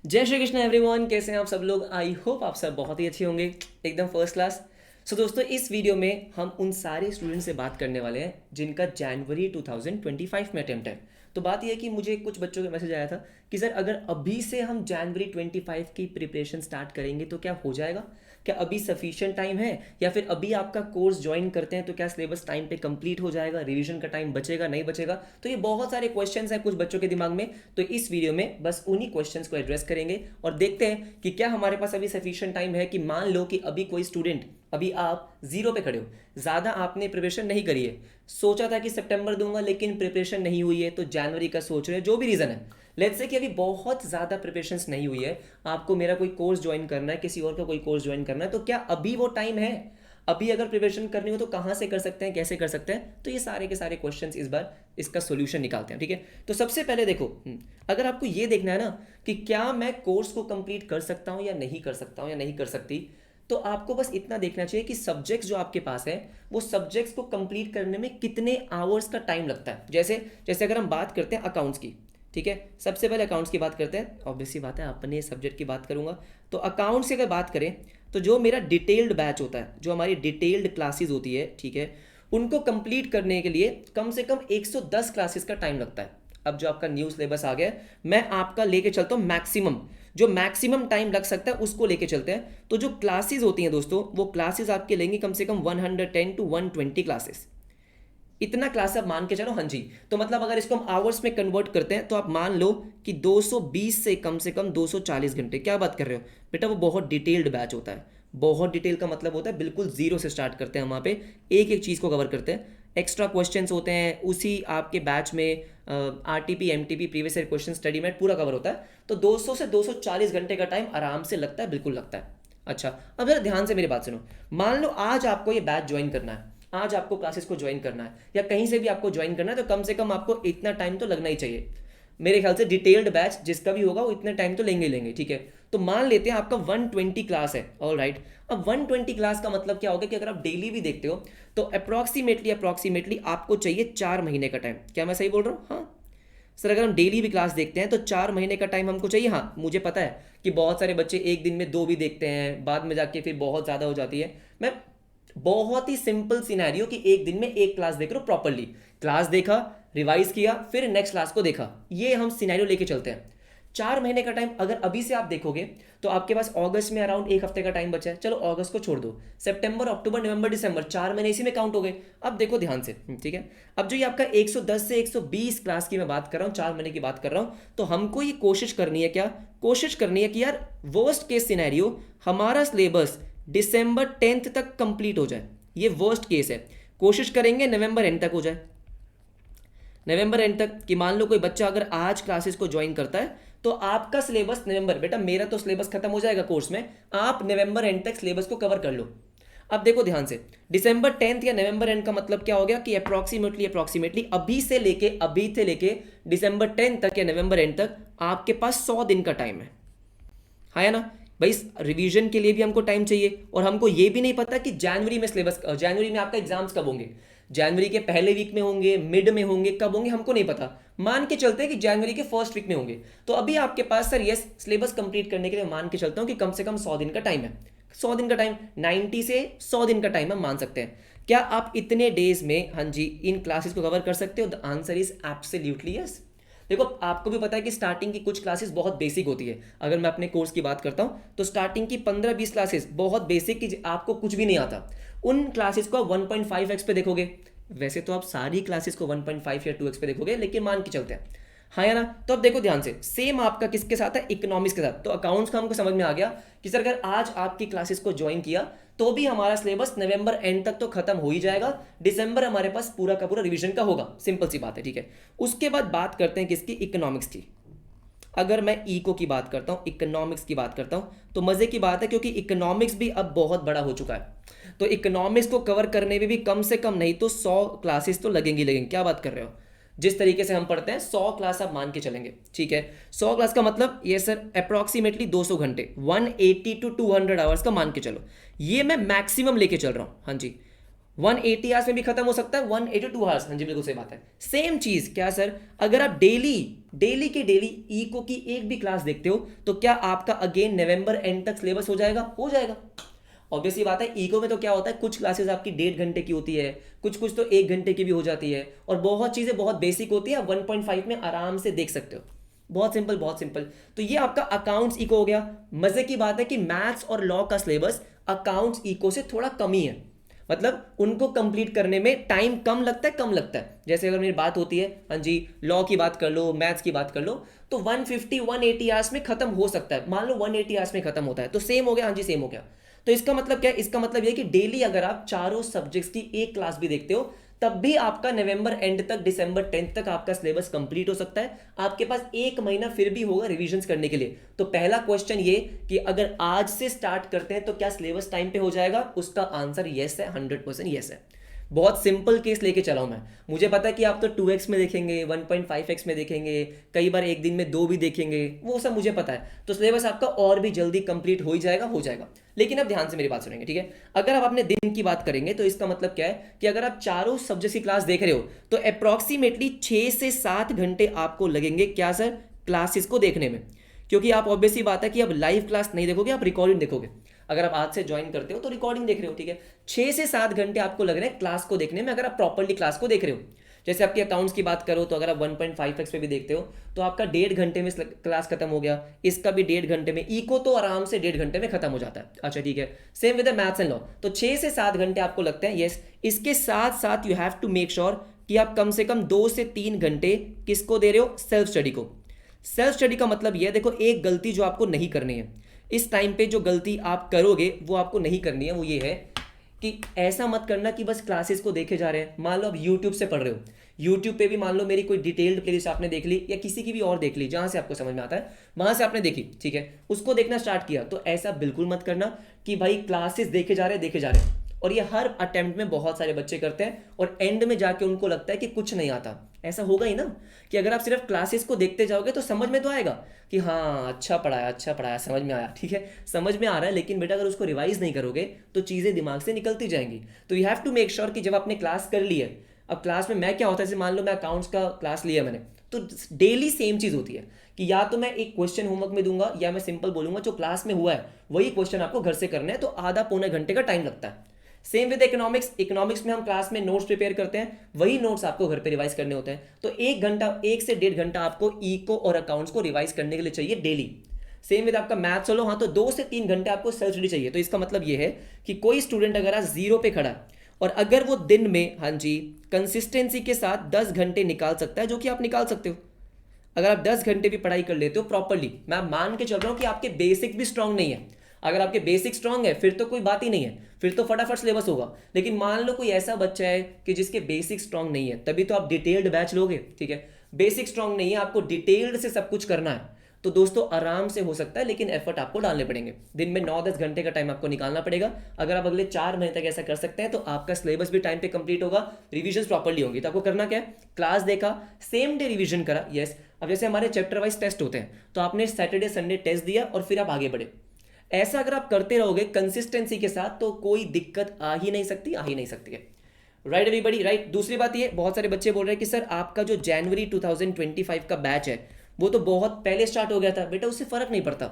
जय श्री कृष्ण एवरीवन, कैसे हैं आप सब लोग। आई होप आप सब बहुत ही अच्छे होंगे, एकदम फर्स्ट क्लास। सो दोस्तों, इस वीडियो में हम उन सारे स्टूडेंट से बात करने वाले हैं जिनका जनवरी 2025 में अटेम्प्ट है। तो बात यह है कि मुझे कुछ बच्चों का मैसेज आया था कि सर अगर अभी से हम जनवरी 25 की प्रिपरेशन स्टार्ट करेंगे तो क्या हो जाएगा, क्या अभी सफिशिएंट टाइम है, या फिर अभी आपका कोर्स ज्वाइन करते हैं तो क्या सिलेबस टाइम पे कंप्लीट हो जाएगा, रिवीजन का टाइम बचेगा नहीं बचेगा। तो ये बहुत सारे क्वेश्चंस हैं कुछ बच्चों के दिमाग में। तो इस वीडियो में बस उन्हीं क्वेश्चंस को एड्रेस करेंगे और देखते हैं कि क्या हमारे पास अभी सफिशिएंट टाइम है। कि मान लो कि अभी कोई स्टूडेंट, अभी आप जीरो पे खड़े हो, ज़्यादा आपने प्रिपरेशन नहीं करी है, सोचा था कि सितंबर दूंगा लेकिन प्रिपरेशन नहीं हुई है तो जनवरी का सोच रहे हो, जो भी रीज़न है। लेट्स से कि अभी बहुत ज़्यादा प्रिपरेशंस नहीं हुई है, आपको मेरा कोई कोर्स ज्वाइन करना है, किसी और का कोई कोर्स ज्वाइन करना है, तो क्या अभी वो टाइम है? अभी अगर प्रिपरेशन करनी हो तो कहाँ से कर सकते हैं, कैसे कर सकते हैं? तो ये सारे के सारे क्वेश्चंस इस बार इसका सोल्यूशन निकालते हैं, ठीक है। तो सबसे पहले देखो, अगर आपको ये देखना है ना कि क्या मैं कोर्स को कंप्लीट कर सकता हूँ या नहीं कर सकता हूँ या नहीं कर सकती, तो आपको बस इतना देखना चाहिए कि सब्जेक्ट्स जो आपके पास है वो सब्जेक्ट्स को कंप्लीट करने में कितने आवर्स का टाइम लगता है। जैसे जैसे अगर हम बात करते हैं अकाउंट्स की, ठीक है, सबसे पहले अकाउंट्स की बात करते हैं। ऑब्वियसली बात है, अपने सब्जेक्ट की बात करूंगा तो अकाउंट्स की अगर बात करें तो जो मेरा डिटेल्ड बैच होता है, जो हमारी डिटेल्ड क्लासेस होती है, ठीक है, उनको कंप्लीट करने के लिए कम से कम 110 क्लासेस का टाइम लगता है। अब जो आपका न्यू सिलेबस आ गया है, मैं आपका लेके चलता हूँ मैक्सिमम, जो मैक्सिमम टाइम लग सकता है उसको लेके चलते हैं। तो जो क्लासेस होती हैं दोस्तों, वो क्लासेस आपके लेंगी कम से कम 110 टू 120 क्लासेस। इतना क्लास आप मान के चलो, हाँ जी। तो मतलब अगर इसको हम आवर्स में कन्वर्ट करते हैं तो आप मान लो कि 220 से कम 240 घंटे। क्या बात कर रहे हो बेटा, वो बहुत डिटेल्ड बैच होता है। बहुत डिटेल का मतलब होता है बिल्कुल जीरो से स्टार्ट करते हैं, वहाँ पे एक एक चीज़ को कवर करते हैं। एक्स्ट्रा क्वेश्चंस होते हैं उसी आपके बैच में, RTP MTP previous year question study mat पूरा कवर होता है। तो 200 से 240 घंटे का टाइम आराम से लगता है, बिल्कुल लगता है। अच्छा, अब जरा ध्यान से मेरी बात सुनो। मान लो आज आपको ये बैच ज्वाइन करना है, आज आपको क्लासेस को ज्वाइन करना है या कहीं से भी आपको ज्वाइन करना है, तो कम से कम आपको इतना टाइम तो लगना ही चाहिए। मेरे ख्याल से डिटेल्ड बैच जिसका भी होगा वो इतना टाइम तो लेंगे ही लेंगे, ठीक है। तो मान लेते हैं आपका 120 क्लास है, ऑल राइट। अब 120 क्लास का मतलब क्या होगा कि अगर आप डेली भी देखते हो तो अप्रॉक्सीमेटली आपको चाहिए 4 महीने का टाइम। क्या मैं सही बोल रहा हूँ? हाँ सर, अगर हम डेली भी क्लास देखते हैं तो 4 महीने का टाइम हमको चाहिए। हाँ, मुझे पता है कि बहुत सारे बच्चे एक दिन में 2 भी देखते हैं, बाद में जाके फिर बहुत ज़्यादा हो जाती है। मैं बहुत ही सिंपल सिनेरियो कि एक दिन में एक क्लास देख रहे हो, प्रॉपरली क्लास देखा, रिवाइज किया, फिर नेक्स्ट क्लास को देखा, ये हम सिनेरियो लेके चलते हैं। 4 महीने का टाइम अगर अभी से आप देखोगे तो आपके पास अगस्त में अराउंड एक हफ्ते का टाइम बचा है। चलो अगस्त को छोड़ दो, सितंबर अक्टूबर नवंबर दिसंबर, 4 महीने इसी में काउंट हो गए। अब देखो ध्यान से, ठीक है। अब जो ये आपका 110 से 120 क्लास की मैं बात कर रहा हूँ, 4 महीने की बात कर रहा हूँ, तो हमको ये कोशिश करनी है, क्या कोशिश करनी है कि यार वर्स्ट केस सिनेरियो हमारा सिलेबस दिसंबर 10th तक कंप्लीट हो जाए। ये वर्स्ट केस है, कोशिश करेंगे नवंबर एंड तक हो जाए। नवंबर एंड तक कि मान लो कोई बच्चा अगर आज क्लासेस को ज्वाइन करता है तो आपका सिलेबस नवंबर, बेटा मेरा तो सिलेबस खत्म हो जाएगा कोर्स में, आप नवंबर एंड तक सिलेबस को कवर कर लो। अब देखो ध्यान से, दिसंबर 10th या नवंबर एंड का मतलब क्या हो गया कि अप्रॉक्सीमेटली अभी से लेके दिसंबर 10 तक या नवंबर एंड तक आपके पास 100 दिन का टाइम है। हाँ या ना भाई, रिवीजन के लिए भी हमको टाइम चाहिए और हमको ये भी नहीं पता कि जनवरी में आपका एग्जाम्स कब होंगे। जनवरी के पहले वीक में होंगे, मिड में होंगे, कब होंगे हमको नहीं पता। मान के चलते हैं कि जनवरी के फर्स्ट वीक में होंगे। तो अभी आपके पास सर यस सिलेबस कंप्लीट करने के लिए मान के चलता हूँ कि कम से कम 100 दिन का टाइम है। 100 दिन का टाइम, 90 से 100 दिन का टाइम हम मान सकते हैं। क्या आप इतने डेज में, हाँ जी, इन क्लासेस को कवर कर सकते हो? The answer is absolutely yes. देखो आपको भी पता है कि स्टार्टिंग की कुछ क्लासेस बहुत बेसिक होती है। अगर मैं अपने कोर्स की बात करता हूँ तो स्टार्टिंग की 15-20 क्लासेस बहुत बेसिक की, आपको कुछ भी नहीं आता, उन क्लासेस को 1.5x पे देखोगे। वैसे तो आप सारी क्लासेस को 1.5 या 2x पे देखोगे, लेकिन मान के चलते हैं, हाँ या ना। तो अब देखो ध्यान से, सेम आपका किसके साथ है? इकोनॉमिक्स के साथ। तो अकाउंट्स का हमको समझ में आ गया कि सर अगर आज आपकी क्लासेस को ज्वाइन किया तो भी हमारा सिलेबस नवंबर एंड तक तो खत्म हो ही जाएगा, दिसंबर हमारे पास पूरा का पूरा रिवीजन का होगा। सिंपल सी बात है, ठीक है। उसके बाद बात करते हैं किसकी? इकोनॉमिक्स की। अगर मैं इको की बात करता हूँ, इकोनॉमिक्स की बात करता हूँ, तो मज़े की बात है क्योंकि इकोनॉमिक्स भी अब बहुत बड़ा हो चुका है। तो इकोनॉमिक्स को कवर करने में भी कम से कम नहीं तो 100 क्लासेस तो लगेंगी। क्या बात कर रहे हो? जिस तरीके से हम पढ़ते हैं 100 क्लास आप मान के चलेंगे, ठीक है। 100 क्लास का मतलब ये सर अप्रॉक्सीमेटली 200 घंटे, 180 टू 200 आवर्स का मान के चलो। ये मैं मैक्सिमम लेके चल रहा हूँ, हाँ जी। 180 आवर्स में भी खत्म हो सकता है, 182 आवर्स। हाँ जी बिल्कुल सही बात है। सेम चीज क्या सर, अगर आप डेली डेली के डेली इको की एक भी क्लास देखते हो तो क्या आपका अगेन नवंबर एंड तक सिलेबस हो जाएगा? हो जाएगा। ऑब्वियसली बात है, इको में तो क्या होता है, कुछ क्लासेस आपकी 1.5 घंटे की होती है, कुछ कुछ तो 1 घंटे की भी हो जाती है, और बहुत चीज़ें बहुत बेसिक होती है, आप 1.5 में आराम से देख सकते हो। बहुत सिंपल, बहुत सिंपल। तो ये आपका अकाउंट्स इको हो गया। मजे की बात है कि मैथ्स और लॉ का सिलेबस अकाउंट्स इको से थोड़ा कम ही है, मतलब उनको कंप्लीट करने में टाइम कम लगता है, कम लगता है। जैसे अगर मेरी बात होती है, हाँ जी, लॉ की बात कर लो, मैथ्स की बात कर लो, तो 150 180 आवर्स में खत्म हो सकता है। मान लो 180 आवर्स में खत्म होता है, तो सेम हो गया। हाँ जी सेम हो गया। तो इसका मतलब क्या है? इसका मतलब ये कि डेली अगर आप चारों सब्जेक्ट्स की एक क्लास भी देखते हो, तब भी आपका नवंबर एंड तक, दिसंबर 10th तक आपका सिलेबस कंप्लीट हो सकता है। आपके पास 1 महीना फिर भी होगा रिविजन्स करने के लिए। तो पहला क्वेश्चन ये कि अगर आज से स्टार्ट करते हैं तो क्या सिलेबस टाइम पे हो जाएगा? उसका आंसर यस है, 100% यस है। बहुत सिंपल केस लेके चला हूं मैं। मुझे पता है कि आप तो 2x में देखेंगे, 1.5x में देखेंगे, कई बार एक दिन में 2 भी देखेंगे, वो सब मुझे पता है। तो सिलेबस आपका और भी जल्दी कंप्लीट हो ही जाएगा, हो जाएगा। लेकिन अब ध्यान से मेरी बात सुनेंगे, ठीक है? अगर आप अपने दिन की बात करेंगे तो इसका मतलब क्या है कि अगर आप चारों सब्जेक्ट की क्लास देख रहे हो तो अप्रॉक्सीमेटली 6 से 7 घंटे आपको लगेंगे, क्या सर, क्लासेस को देखने में। क्योंकि आप ऑब्वियसली बात है कि अब लाइव क्लास नहीं देखोगे, आप रिकॉर्डिंग देखोगे। अगर आप आज से ज्वाइन करते हो तो रिकॉर्डिंग देख रहे हो, ठीक है? 6 से 7 घंटे आपको लग रहे हैं क्लास को देखने में, अगर आप प्रॉपरली क्लास को देख रहे हो। जैसे आपके अकाउंट्स की बात करो तो अगर आप 1.5x पे भी देखते हो तो आपका 1.5 घंटे में क्लास खत्म हो गया, इसका भी 1.5 घंटे में, इको तो आराम से 1.5 घंटे में खत्म हो जाता है। अच्छा ठीक है, same with maths and law. तो 6 से 7 घंटे आपको लगते हैं, यस। इसके साथ साथ you have to make sure कि आप कम से कम 2 से 3 घंटे किसको दे रहे हो? सेल्फ स्टडी को। सेल्फ स्टडी का मतलब यह, देखो, एक गलती जो आपको नहीं करनी है इस टाइम पे, जो गलती आप करोगे वो आपको नहीं करनी है, वो ये है कि ऐसा मत करना कि बस क्लासेस को देखे जा रहे हैं। मान लो आप यूट्यूब से पढ़ रहे हो, यूट्यूब पे भी मान लो मेरी कोई डिटेल्ड प्लेलिस्ट आपने देख ली, या किसी की भी और देख ली जहां से आपको समझ में आता है, वहां से आपने देखी, ठीक है, उसको देखना स्टार्ट किया। तो ऐसा बिल्कुल मत करना कि भाई क्लासेस देखे जा रहे हैं, देखे जा रहे हैं। और ये हर अटेम्प्ट में बहुत सारे बच्चे करते हैं, और एंड में जाके उनको लगता है कि कुछ नहीं आता। ऐसा होगा ही ना, कि अगर आप सिर्फ क्लासेस को देखते जाओगे तो समझ में तो आएगा कि हाँ अच्छा पढ़ाया, अच्छा पढ़ाया, समझ में आया, ठीक है, समझ में आ रहा है। लेकिन बेटा अगर उसको रिवाइज नहीं करोगे तो चीज़ें दिमाग से निकलती जाएंगी। तो you have to make sure कि जब आपने क्लास कर ली है, अब क्लास में मैं क्या होता है, जैसे मान लो मैं अकाउंट्स का क्लास लिया मैंने, तो डेली सेम चीज़ होती है कि या तो मैं एक क्वेश्चन होमवर्क में दूंगा, या मैं सिंपल बोलूंगा जो क्लास में हुआ है वही क्वेश्चन आपको घर से करना है, तो आधा पौने घंटे का टाइम लगता है। Same with economics. इकोनॉमिक्स में हम क्लास में नोट्स प्रिपेयर करते हैं, वही नोट्स आपको घर पे रिवाइज करने होते हैं। तो 1 घंटा, 1 से 1.5 घंटा आपको इको और अकाउंट्स को रिवाइज करने के लिए चाहिए डेली। सेम विद आपका मैथ्स चलो, हाँ, तो 2 से 3 घंटे आपको सेल्फ स्टडी चाहिए। तो इसका मतलब ये है कि कोई स्टूडेंट अगर आज 0 पे खड़ा है और अगर वो दिन में, हाँ जी, कंसिस्टेंसी के साथ 10 घंटे निकाल सकता है, जो कि आप निकाल सकते हो अगर आप 10 घंटे भी पढ़ाई कर लेते हो प्रॉपरली। मैं मान के चल रहा हूं कि आपके बेसिक भी स्ट्रांग नहीं है। अगर आपके बेसिक स्ट्रांग है फिर तो कोई बात ही नहीं है, फिर तो फटाफट सिलेबस होगा। लेकिन मान लो कोई ऐसा बच्चा है कि जिसके बेसिक स्ट्रांग नहीं है, तभी तो आप डिटेल्ड बैच लोगे, ठीक है? बेसिक स्ट्रांग नहीं है, आपको डिटेल्ड से सब कुछ करना है, तो दोस्तों आराम से हो सकता है, लेकिन एफर्ट आपको डालने पड़ेंगे। दिन में 9-10 घंटे का टाइम आपको निकालना पड़ेगा। अगर आप अगले 4 महीने तक ऐसा कर सकते हैं तो आपका सिलेबस भी टाइम पे कंप्लीट होगा, रिविजन प्रॉपर्ली होंगी। तो आपको करना क्या है, क्लास देखा, सेम डे रिविजन करा, यस। अब जैसे हमारे चैप्टर वाइज टेस्ट होते हैं, तो आपने सैटरडे संडे टेस्ट दिया और फिर आप आगे बढ़े। ऐसा अगर आप करते रहोगे कंसिस्टेंसी के साथ तो कोई दिक्कत आ ही नहीं सकती, आ ही नहीं सकती है। Right everybody, right. दूसरी बात ये, बहुत सारे बच्चे बोल रहे हैं कि सर आपका जो जनवरी 2025 का बैच है वो तो बहुत पहले स्टार्ट हो गया था। बेटा उससे फर्क नहीं पड़ता।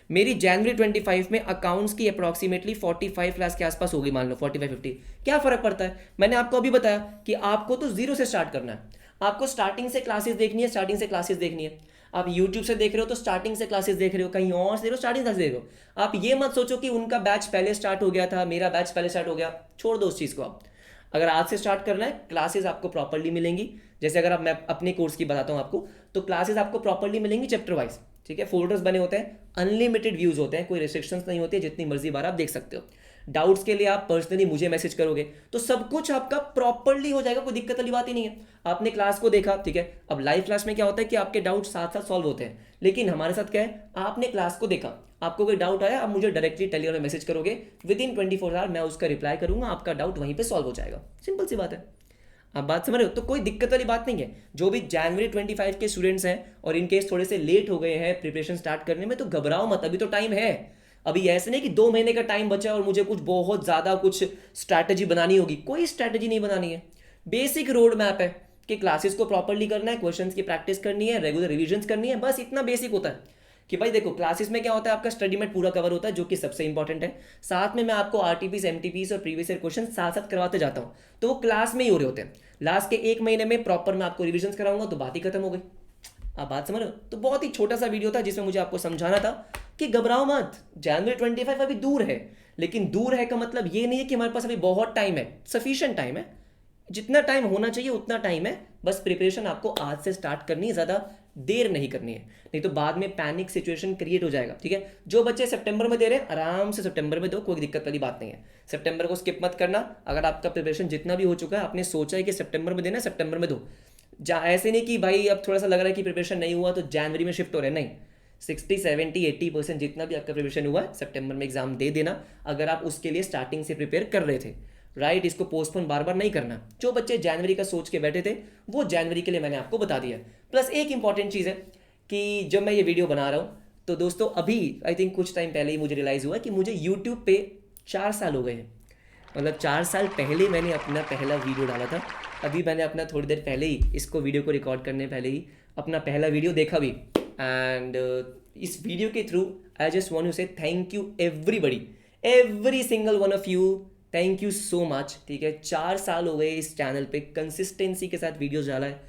मेरी जनवरी 25 में अकाउंट्स की अप्रॉक्सीमेटली 45 क्लास के आसपास होगी, मान लो 45-50। क्या फर्क पड़ता है? मैंने आपको अभी बताया कि आपको तो 0 से स्टार्ट करना है। आपको स्टार्टिंग से क्लासेस देखनी है, स्टार्टिंग से क्लासेस देखनी है। आप यूट्यूब से देख रहे हो तो स्टार्टिंग से क्लासेस देख रहे हो, कहीं और से देख रहे हो स्टार्टिंग से देख रहे हो। आप ये मत सोचो कि उनका बैच पहले स्टार्ट हो गया था, मेरा बैच पहले स्टार्ट हो गया, छोड़ दो उस चीज़ को। आप अगर आज से स्टार्ट करना है, क्लासेस आपको प्रॉपर्ली मिलेंगी। जैसे अगर आप, मैं अपने कोर्स की बताता हूँ आपको, तो क्लासेस आपको प्रॉपर्ली मिलेंगी चैप्टर वाइज, ठीक है? फोल्डर्स बने होते हैं, अनलिमिटेड व्यूज होते हैं, कोई रिस्ट्रिक्शंस नहीं होती है, जितनी मर्जी बार आप देख सकते हो। डाउट्स के लिए आप पर्सनली मुझे मैसेज करोगे तो सब कुछ आपका प्रॉपर्ली हो जाएगा, कोई दिक्कत वाली बात ही नहीं है। आपने क्लास को देखा, ठीक है? अब लाइव क्लास में क्या होता है कि आपके डाउट साथ साथ सॉल्व होते हैं, लेकिन हमारे साथ क्या है, आपने क्लास को देखा, आपको कोई डाउट आया, आप मुझे डायरेक्टली टेलीग्राम में मैसेज करोगे, विद इन 24 आवर मैं उसका रिप्लाई करूंगा, आपका डाउट वहीं पे सॉल्व हो जाएगा। सिंपल सी बात है। आप बात समझ रहे हो? तो कोई दिक्कत वाली बात नहीं है। जो भी जनवरी 25 के स्टूडेंट्स हैं और इन केस थोड़े से लेट हो गए हैं प्रिपरेशन स्टार्ट करने में, तो घबराओ मत, अभी तो टाइम है। अभी ऐसे नहीं कि 2 महीने का टाइम बचा और मुझे कुछ बहुत ज़्यादा कुछ स्ट्रैटेजी बनानी होगी, कोई स्ट्रैटेजी नहीं बनानी है। बेसिक रोड मैप है कि क्लासेस को प्रॉपरली करना है, क्वेश्चंस की प्रैक्टिस करनी है, रेगुलर रिविजन्स करनी है, बस इतना बेसिक होता है कि भाई देखो क्लासेस में क्या होता है, आपका स्टडी मेट पूरा कवर होता है जो कि सबसे इंपॉर्टेंट है। साथ में मैं आपको आरटीपीस, एमटीपीस और प्रीवियस ईयर क्वेश्चन साथ साथ करवाते जाता हूँ, तो वो क्लास में ही हो रहे होते हैं। लास्ट के 1 महीने में प्रॉपर मैं आपको रिविजन्स कराऊंगा तो बात ही खत्म हो गई। आप बात समझ रहे हो? तो बहुत ही छोटा सा वीडियो था जिसमें मुझे आपको समझाना था कि घबराओ मत, जनवरी 25 अभी दूर है, लेकिन दूर है का मतलब ये नहीं है कि हमारे पास अभी बहुत टाइम है, सफिशिएंट टाइम है, जितना टाइम होना चाहिए उतना टाइम है। बस प्रिपरेशन आपको आज से स्टार्ट करनी है, ज़्यादा देर नहीं करनी है, नहीं तो बाद में पैनिक सिचुएशन क्रिएट हो जाएगा। ठीक है, जो बच्चे सितंबर में दे रहे हैं आराम से सितंबर में दो, कोई दिक्कत वाली बात नहीं है। सितंबर को स्किप मत करना। अगर आपका प्रिपरेशन जितना भी हो चुका है, आपने सोचा है कि सितंबर में देना है, सितंबर में दो। ऐसे नहीं कि भाई अब थोड़ा सा लग रहा है कि प्रिपरेशन नहीं हुआ तो जनवरी में शिफ्ट हो रहे हैं, नहीं। 60, 70, 80% जितना भी आपका प्रिपरेशन हुआ है सितंबर में एग्जाम दे देना, अगर आप उसके लिए स्टार्टिंग से प्रिपेयर कर रहे थे। राइट, इसको पोस्टपोन बार बार नहीं करना। जो बच्चे जनवरी का सोच के बैठे थे वो जनवरी के लिए मैंने आपको बता दिया। प्लस एक इंपॉर्टेंट चीज़ है कि जब मैं ये वीडियो बना रहा हूँ तो दोस्तों अभी आई थिंक कुछ टाइम पहले ही मुझे रियलाइज़ हुआ कि मुझे यूट्यूब पे 4 साल हो गए हैं। मतलब 4 साल पहले मैंने अपना पहला वीडियो डाला था। अभी मैंने अपना थोड़ी देर पहले ही इसको वीडियो को रिकॉर्ड करने पहले ही अपना पहला वीडियो देखा भी। एंड इस वीडियो के through I just want to say thank you everybody, every single one of you, thank you so much. ठीक है, 4 साल हो गए इस चैनल पे कंसिस्टेंसी के साथ वीडियोस डाला है,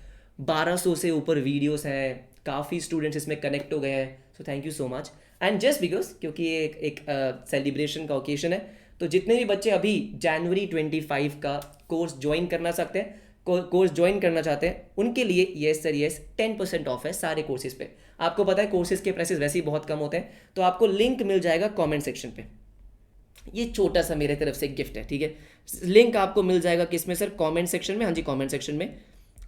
1200 से ऊपर वीडियोस हैं, काफ़ी स्टूडेंट्स इसमें कनेक्ट हो गए हैं, so thank you so much. And just because क्योंकि ये एक सेलिब्रेशन का ओकेजन है, तो जितने भी बच्चे अभी जनवरी 25 का कोर्स ज्वाइन करना सकते हैं, कोर्स ज्वाइन करना चाहते हैं, उनके लिए येस सर येस 10% ऑफ है सारे कोर्सेज पे। आपको पता है कोर्सेज के प्राइसेस वैसे ही बहुत कम होते हैं, तो आपको लिंक मिल जाएगा कमेंट सेक्शन पे। ये छोटा सा मेरे तरफ से एक गिफ्ट है। ठीक है, लिंक आपको मिल जाएगा किसमें सर? कमेंट सेक्शन में। हाँ जी, कमेंट सेक्शन में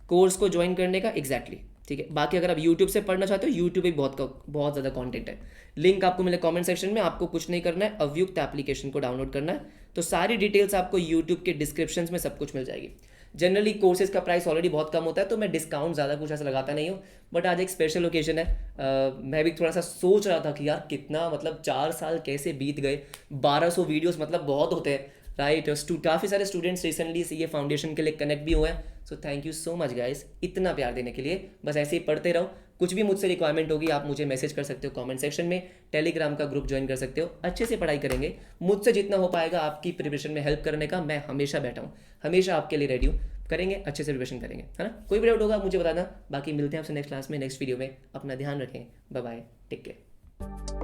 कोर्स को ज्वाइन करने का एग्जैक्टली। ठीक है, बाकी अगर आप यूट्यूब से पढ़ना चाहते हो, यूट्यूब पे बहुत ज़्यादा कंटेंट है। लिंक आपको मिले कमेंट सेक्शन में। आपको कुछ नहीं करना है, अवयुक्त एप्लीकेशन को डाउनलोड करना है, तो सारी डिटेल्स आपको यूट्यूब के डिस्क्रिप्शन में सब कुछ मिल जाएगी। जनरली कोर्सेज का प्राइस ऑलरेडी बहुत कम होता है, तो मैं डिस्काउंट ज़्यादा कुछ ऐसा लगाता नहीं हूँ, बट आज एक स्पेशल ओकेजन है। मैं भी थोड़ा सा सोच रहा था कि यार कितना, मतलब 4 साल कैसे बीत गए, 1200 वीडियोस मतलब बहुत होते हैं। राइट, काफ़ी सारे स्टूडेंट्स रिसेंटली सी ये फाउंडेशन के लिए कनेक्ट भी हुए हैं, so thank you so much guys इतना प्यार देने के लिए। बस ऐसे ही पढ़ते रहो, कुछ भी मुझसे रिक्वायरमेंट होगी आप मुझे मैसेज कर सकते हो कमेंट सेक्शन में, टेलीग्राम का ग्रुप ज्वाइन कर सकते हो। अच्छे से पढ़ाई करेंगे, मुझसे जितना हो पाएगा आपकी प्रिपरेशन में हेल्प करने का मैं हमेशा बैठा हूँ, हमेशा आपके लिए रेडी हूँ। करेंगे, अच्छे से प्रिपरेशन करेंगे, है ना? कोई भी डाउट होगा मुझे बताना। बाकी मिलते हैं आपसे नेक्स्ट क्लास में, नेक्स्ट वीडियो में। अपना ध्यान रखें, बाय बाय, टेक केयर।